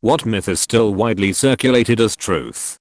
What myth is still widely circulated as truth?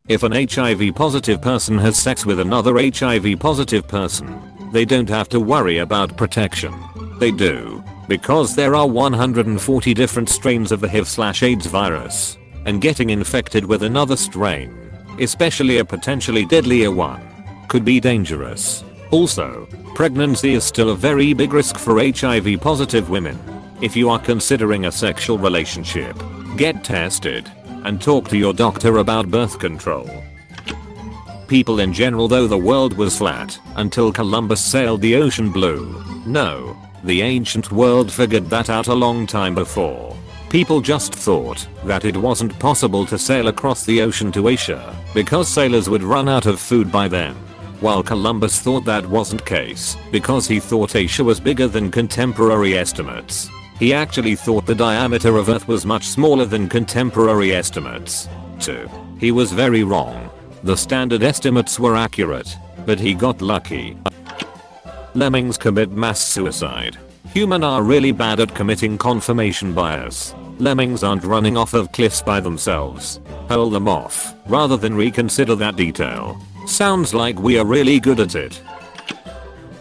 If an HIV positive person has sex with another HIV positive person, they don't have to worry about protection. They do, because there are 140 different strains of the HIV/AIDS virus, and getting infected with another strain, especially a potentially deadlier one, could be dangerous. Also, pregnancy is still a very big risk for HIV positive women. If you are considering a sexual relationship, get tested and talk to your doctor about birth control. People in general, though the world was flat until Columbus sailed the ocean blue. No, the ancient world figured that out a long time before. People just thought that it wasn't possible to sail across the ocean to Asia because sailors would run out of food by then. While Columbus thought that wasn't case because he thought Asia was bigger than contemporary estimates. He actually thought the diameter of Earth was much smaller than contemporary estimates. 2. He was very wrong. The standard estimates were accurate, but he got lucky. Lemmings commit mass suicide. Humans are really bad at committing confirmation bias. Lemmings aren't running off of cliffs by themselves. Hold them off, rather than reconsider that detail. Sounds like we are really good at it.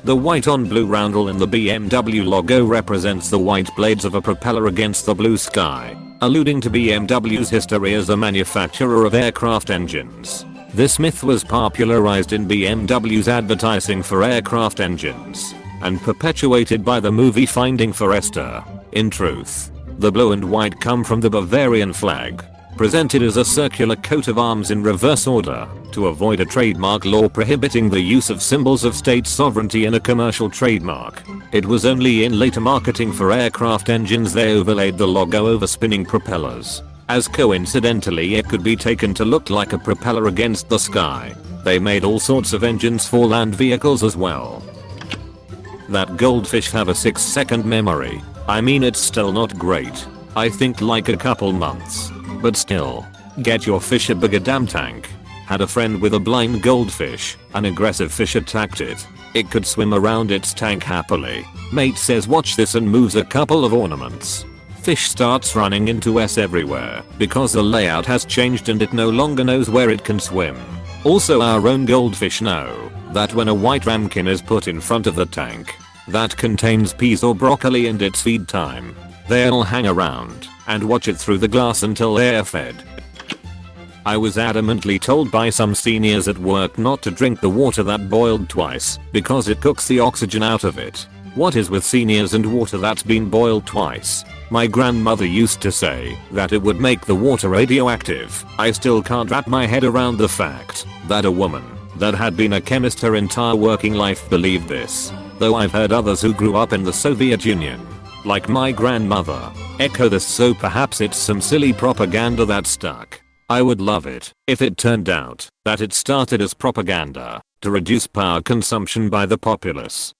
The white on blue roundel in the BMW logo represents the white blades of a propeller against the blue sky, alluding to BMW's history as a manufacturer of aircraft engines. This myth was popularized in BMW's advertising for aircraft engines and perpetuated by the movie Finding Forrester. In truth, the blue and white come from the Bavarian flag, presented as a circular coat of arms in reverse order to avoid a trademark law prohibiting the use of symbols of state sovereignty in a commercial trademark. It was only in later marketing for aircraft engines they overlaid the logo over spinning propellers, as coincidentally it could be taken to look like a propeller against the sky. They made all sorts of engines for land vehicles as well. That goldfish have a 6-second memory. I mean, it's still not great. I think like a couple months. But still, get your fish a bigger damn tank. Had a friend with a blind goldfish. An aggressive fish attacked it. It could swim around its tank happily. Mate says watch this and moves a couple of ornaments. Fish starts running into S everywhere because the layout has changed and it no longer knows where it can swim. Also, our own goldfish know that when a white ramekin is put in front of the tank that contains peas or broccoli and it's feed time, they'll hang around and watch it through the glass until they're fed. I was adamantly told by some seniors at work not to drink the water that boiled twice because it cooks the oxygen out of it. What is with seniors and water that's been boiled twice? My grandmother used to say that it would make the water radioactive. I still can't wrap my head around the fact that a woman that had been a chemist her entire working life believed this, though I've heard others who grew up in the Soviet Union, like my grandmother, echo this, so perhaps it's some silly propaganda that stuck. I would love it if it turned out that it started as propaganda to reduce power consumption by the populace.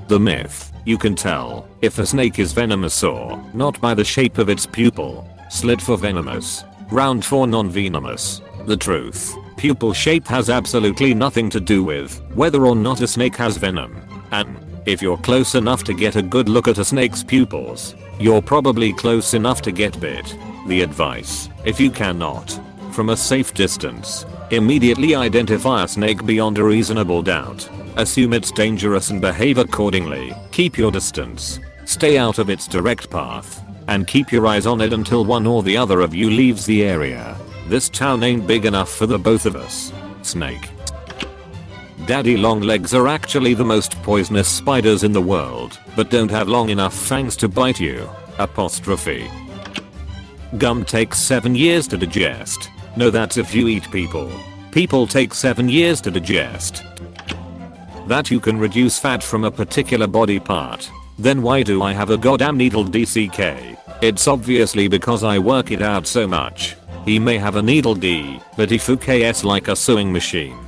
The myth: you can tell if a snake is venomous or not by the shape of its pupil. Slit for venomous, round for non-venomous. The truth: pupil shape has absolutely nothing to do with whether or not a snake has venom. And if you're close enough to get a good look at a snake's pupils, you're probably close enough to get bit. The advice: if you cannot, from a safe distance, immediately identify a snake beyond a reasonable doubt. Assume it's dangerous and behave accordingly. Keep your distance. Stay out of its direct path. And keep your eyes on it until one or the other of you leaves the area. This town ain't big enough for the both of us. Snake. Daddy long legs are actually the most poisonous spiders in the world, but don't have long enough fangs to bite you. Apostrophe. Gum takes 7 years to digest. No, that's if you eat people. People take 7 years to digest. That you can reduce fat from a particular body part. Then why do I have a goddamn needle DCK? It's obviously because I work it out so much. He may have a needle D, but he focus like a sewing machine.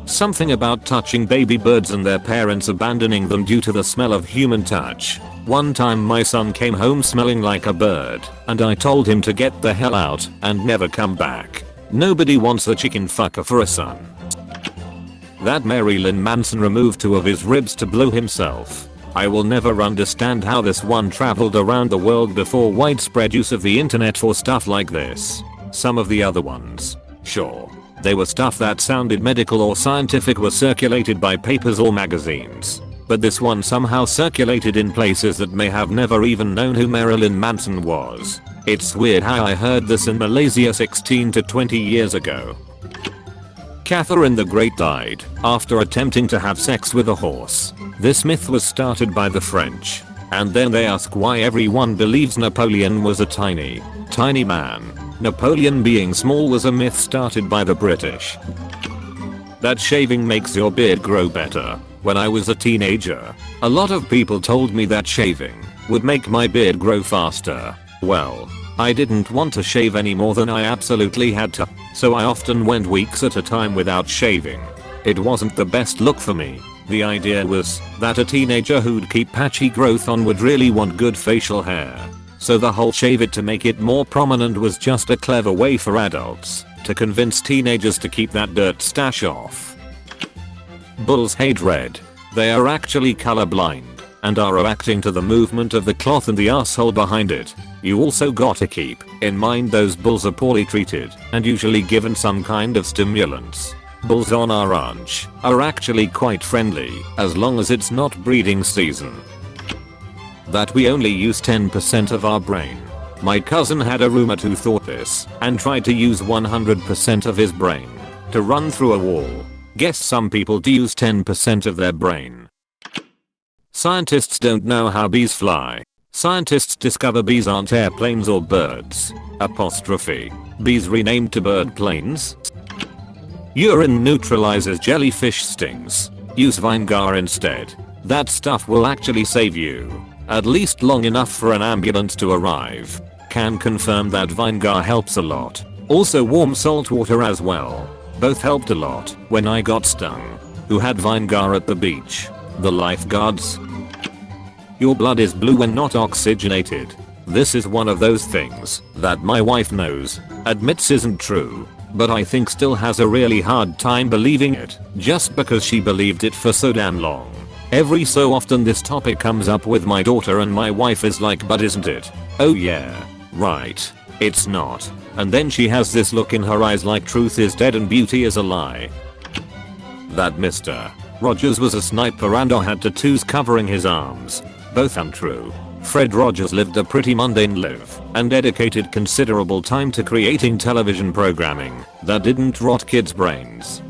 Something about touching baby birds and their parents abandoning them due to the smell of human touch. One time my son came home smelling like a bird, and I told him to get the hell out and never come back. Nobody wants a chicken fucker for a son. That Marilyn Manson removed 2 of his ribs to blow himself. I will never understand how this one traveled around the world before widespread use of the internet for stuff like this. Some of the other ones, sure, they were stuff that sounded medical or scientific, were circulated by papers or magazines. But this one somehow circulated in places that may have never even known who Marilyn Manson was. It's weird how I heard this in Malaysia 16 to 20 years ago. Catherine the Great died after attempting to have sex with a horse. This myth was started by the French. And then they ask why everyone believes Napoleon was a tiny man. Napoleon being small was a myth started by the British. That shaving makes your beard grow better. When I was a teenager, a lot of people told me that shaving would make my beard grow faster. Well, I didn't want to shave any more than I absolutely had to, so I often went weeks at a time without shaving. It wasn't the best look for me. The idea was that a teenager who'd keep patchy growth on would really want good facial hair. So the whole shave it to make it more prominent was just a clever way for adults to convince teenagers to keep that dirt stash off. Bulls hate red. They are actually colorblind and are reacting to the movement of the cloth and the asshole behind it. You also gotta keep in mind those bulls are poorly treated and usually given some kind of stimulants. Bulls on our ranch are actually quite friendly as long as it's not breeding season. That we only use 10% of our brain. My cousin had a roommate who thought this and tried to use 100% of his brain to run through a wall. Guess some people do use 10% of their brain. Scientists don't know how bees fly. Scientists discover bees aren't airplanes or birds. Apostrophe. Bees renamed to bird planes. Urine neutralizes jellyfish stings. Use Vinegar instead. That stuff will actually save you. At least long enough for an ambulance to arrive. Can confirm that Vinegar helps a lot. Also warm salt water as well. Both helped a lot when I got stung. Who had Vinegar at the beach? The lifeguards? Your blood is blue when not oxygenated. This is one of those things that my wife knows, admits isn't true, but I think still has a really hard time believing it just because she believed it for so damn long. Every so often this topic comes up with my daughter and my wife is like, but isn't it? Oh yeah, right. It's not. And then she has this look in her eyes like truth is dead and beauty is a lie. That Mr. Rogers was a sniper and had tattoos covering his arms. Both untrue. Fred Rogers lived a pretty mundane life and dedicated considerable time to creating television programming that didn't rot kids' brains.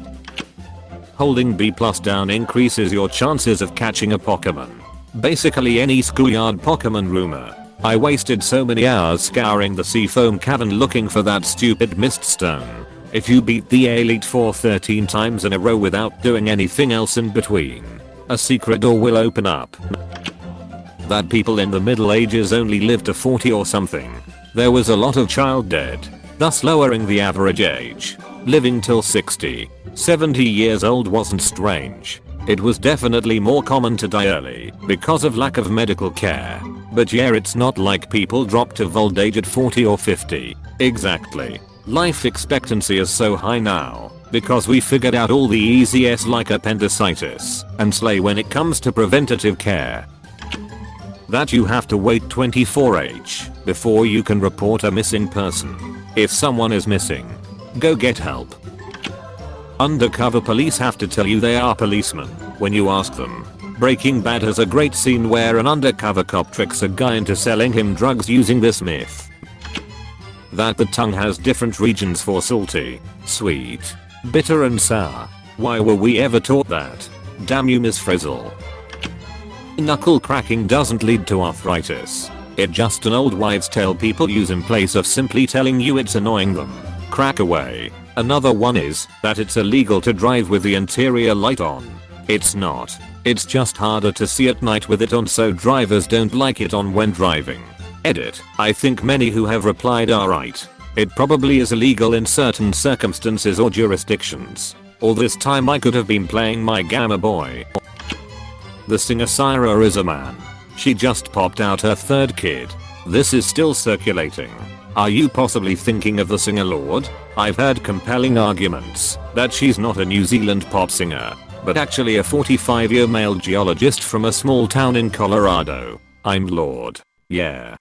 Holding B+ down increases your chances of catching a Pokemon. Basically any schoolyard Pokemon rumor. I wasted so many hours scouring the Seafoam Cavern looking for that stupid mist stone. If you beat the Elite Four 13 times in a row without doing anything else in between, a secret door will open up. That people in the Middle Ages only lived to 40 or something. There was a lot of child dead, thus lowering the average age. Living till 60, 70 years old wasn't strange. It was definitely more common to die early because of lack of medical care. But yeah, it's not like people drop to old age at 40 or 50. Exactly. Life expectancy is so high now because we figured out all the easy S like appendicitis and slay when it comes to preventative care. That you have to wait 24h before you can report a missing person. If someone is missing, go get help. Undercover police have to tell you they are policemen when you ask them. Breaking Bad has a great scene where an undercover cop tricks a guy into selling him drugs using this myth. That the tongue has different regions for salty, sweet, bitter and sour. Why were we ever taught that? Damn you, Miss Frizzle. Knuckle cracking doesn't lead to arthritis. It's just an old wives' tale people use in place of simply telling you it's annoying them. Crack away. Another one is that it's illegal to drive with the interior light on. It's not. It's just harder to see at night with it on, so drivers don't like it on when driving. Edit. I think many who have replied are right. It probably is illegal in certain circumstances or jurisdictions. All this time I could have been playing my Gamma Boy. The singer Syra is a man. She just popped out her third kid. This is still circulating. Are you possibly thinking of the singer Lorde? I've heard compelling arguments that she's not a New Zealand pop singer. but actually a 45-year male geologist from a small town in Colorado. I'm Lord. Yeah.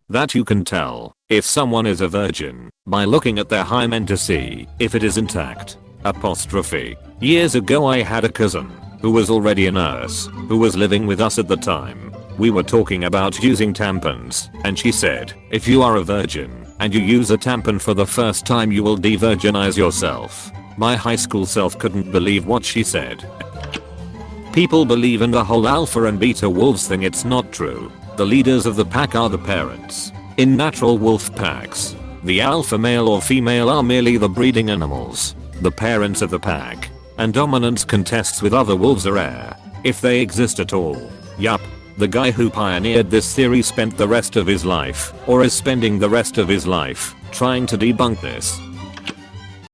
That you can tell if someone is a virgin by looking at their hymen to see if it is intact. Apostrophe. Years ago I had a cousin who was already a nurse who was living with us at the time. We were talking about using tampons and she said, if you are a virgin and you use a tampon for the first time you will de-virginize yourself. My high school self couldn't believe what she said. People believe in the whole alpha and beta wolves thing. It's not true. The leaders of the pack are the parents. In natural wolf packs, the alpha male or female are merely the breeding animals, the parents of the pack, and dominance contests with other wolves are rare, if they exist at all. Yup. The guy who pioneered this theory spent the rest of his life, or is spending the rest of his life, trying to debunk this.